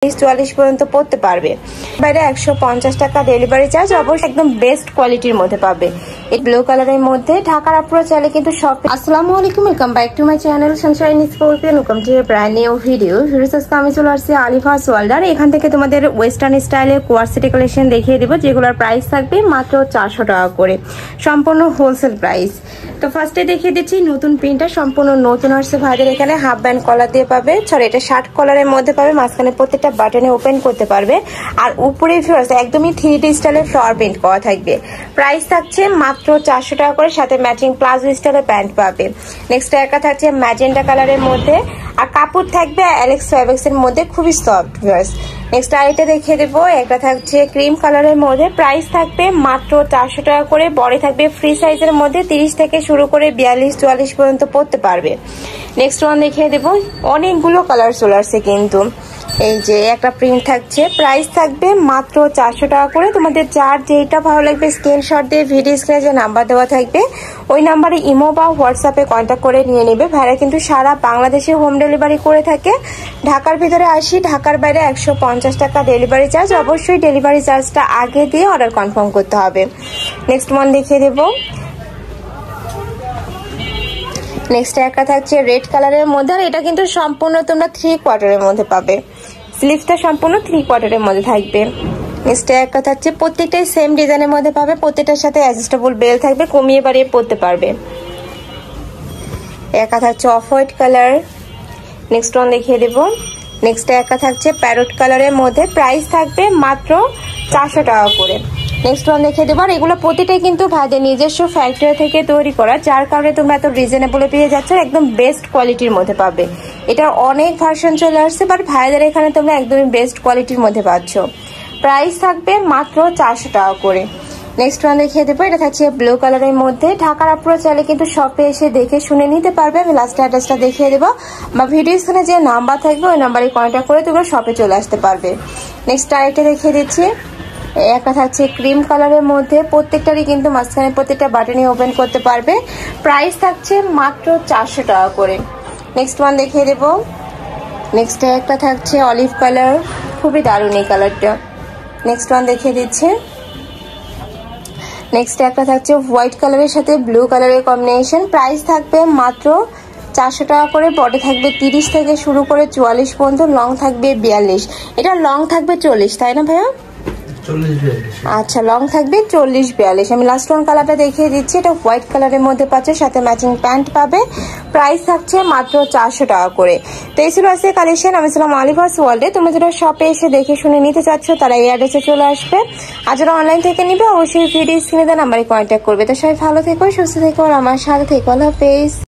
44 পর্যন্ত পড়তে পারবে। বাইরে 150 টাকা ডেলিভারি চার্জ, অবশ্যই একদম বেস্ট কোয়ালিটির মধ্যে পাবে। এই ব্লু কালারের মধ্যে ঢাকার আপুরা চাইলে কিন্তু সব। আসসালামু আলাইকুম, welcome back to my channel Sunshine scorpion. Welcome to A brand new video. আজকে আমি চলে আসছি আলিফাস ওয়ার্ল্ডার। এখান থেকে তোমাদের ওয়েস্টার্ন স্টাইলের কোয়ার্সিটি কালেকশন দেখিয়ে দিব, যেগুলোর প্রাইস থাকবে মাত্র 400 টাকা করে, সম্পূর্ণ হোলসেল প্রাইস। তো ফার্স্টে দেখিয়ে দিচ্ছি নতুন প্রিন্টটা, সম্পূর্ণ নতুন আসছে ভাইদের। এখানে হাফ ব্যান্ড কলার দিয়ে পাবে, সরি এটা শার্ট কলারের মধ্যে পাবে, মাঝখানে প্রত্যেকটা বাটনে ওপেন করতে পারবে। আর উপরে একদমই 3D স্টাইলের ফ্লাওয়ার প্রিন্ট করা থাকবে। প্রাইস থাকছে মাত্র 400 টাকা করে, সাথে ম্যাচিং প্লাজো স্টাইলের প্যান্ট পাবে। নেক্সট একটা থাকছে ম্যাজেন্টা কালারের মধ্যে, আর কাপড় থাকবে অ্যালেক্স ফ্যাব্রিক্স এর মধ্যে, খুবই সফট ভিউয়ার্স। নেক্সট আরেকটা দেখিয়ে দেবো, একটা থাকছে ক্রিম কালারের মধ্যে, প্রাইস থাকবে মাত্র 400 টাকা করে। বডি থাকবে ফ্রি সাইজের মধ্যে, 30 থেকে শুরু করে 42-44 পর্যন্ত পড়তে পারবে। নেক্সট ওয়ান দেখিয়ে দেবো, অনেকগুলো কালার চলে আসছে কিন্তু। এই যে একটা প্রিন্ট থাকছে, প্রাইস থাকবে মাত্র 400 টাকা করে। তোমাদের যার যেটা ভালো লাগবে স্ক্রিনশট দিয়ে ভিডিও স্ক্রিনে যে নাম্বার দেওয়া থাকবে ওই নাম্বারে ইমো বা হোয়াটসঅ্যাপে কন্ট্যাক্ট করে নিয়ে নেবে। ভাইরা কিন্তু সারা বাংলাদেশে হোম ডেলিভারি করে থাকে। ঢাকার ভিতরে 80, ঢাকার বাইরে 150 টাকা ডেলিভারি চার্জ। অবশ্যই ডেলিভারি চার্জটা আগে দিয়ে অর্ডার কনফার্ম করতে হবে। নেক্সট ওয়ান দেখিয়ে দেবো, নেক্সট একটা থাকছে রেড কালারের মধ্যে, আর এটা কিন্তু সম্পূর্ণ তোমরা 3 কোয়ার্টারের মধ্যে পাবে। স্লিভসটা সম্পূর্ণ 3 কোয়ার্টারের মধ্যে থাকবে। নেক্সট একটা থাকছে প্রত্যেকটাই সেম ডিজাইনের মধ্যে পাবে, প্রত্যেকটার সাথে অ্যাডজাস্টেবল বেল থাকবে, কমিয়ে বাড়িয়ে পরতে পারবে। একা থাকছে off white colour. Next one দেখিয়ে দেবো, নেক্সট একা থাকছে প্যারট কালারের মধ্যে, প্রাইস থাকবে মাত্র 400 টাকা করে। নেক্সট ওয়ান দেখিয়ে দেবো, আর এগুলো প্রতিটাই কিন্তু ভাইদের নিজস্ব ফ্যাক্টরি থেকে তৈরি করা, যার কারণে তোমরা এত রিজনেবলে পেয়ে যাচ্ছ, একদম বেস্ট কোয়ালিটির মধ্যে পাবে। এটার অনেক ভার্সন চলে আসছে, বাট ভাইদের এখানে তোমরা একদমই বেস্ট কোয়ালিটির মধ্যে পাচ্ছ। প্রাইস থাকবে মাত্র 400 টাকা করে। নেক্সট ওয়ান দেখিয়ে দেবো, এটা থাকছে ব্লু কালারের মধ্যে। ঢাকার আপুরা চাইলে কিন্তু শপে এসে দেখে শুনে নিতে পারবে। আমি লাস্ট অ্যাড্রেসটা দেখিয়ে দেবো, বা ভিডিও স্ক্রিনে যে নাম্বার থাকবে ওই নাম্বারে কন্ট্যাক্ট করে তোমরা শপে চলে আসতে পারবে। নেক্সট আরেকটা দেখিয়ে দিচ্ছি, একটা থাকছে ক্রিম কালারের মধ্যে, প্রত্যেকটারই কিন্তু মাঝখানে প্রত্যেকটা বাটনই ওপেন করতে পারবে। প্রাইস থাকছে মাত্র 400 টাকা করে। নেক্সট ওয়ান দেখিয়ে দেবো, নেক্সট একটা থাকছে অলিভ কালার, খুবই দারুণ এই কালারটা। নেক্সট ওয়ান দেখিয়ে দিচ্ছে, নেক্সট একটা থাকছে হোয়াইট কালারের সাথে ব্লু কালারের কম্বিনেশন, প্রাইস থাকবে মাত্র 400 টাকা করে। বডি থাকবে 30 থেকে শুরু করে 44 পর্যন্ত, লং থাকবে 42। এটা লং থাকবে 40, তাই না ভাইয়া? আচ্ছা, লং থাকবে 40-42। আমি লাস্ট ওয়ান কালারটা দেখিয়ে দিচ্ছি, এটা হোয়াইট কালারের মধ্যে পাচ্ছে, সাথে ম্যাচিং প্যান্ট পাবে। প্রাইস থাকছে মাত্র 400 টাকা করে। তো এই ছিল আজকে কালেকশন। আমি ছিলাম আলিফাস ওয়ার্ল্ডে। তুমি যারা শপে এসে দেখে শুনে নিতে চাচ্ছ তারা এই অ্যাড্রেসে চলে আসবে, আর যারা অনলাইন থেকে নিবে অবশ্যই ভিডিও স্ক্রিনে দেওয়া নাম্বারে কন্ট্যাক্ট করবে। তো সবাই ভালো থেকো, সুস্থ থেকো, আর আমার সাথে থেকো। আল্লাহ হাফেজ।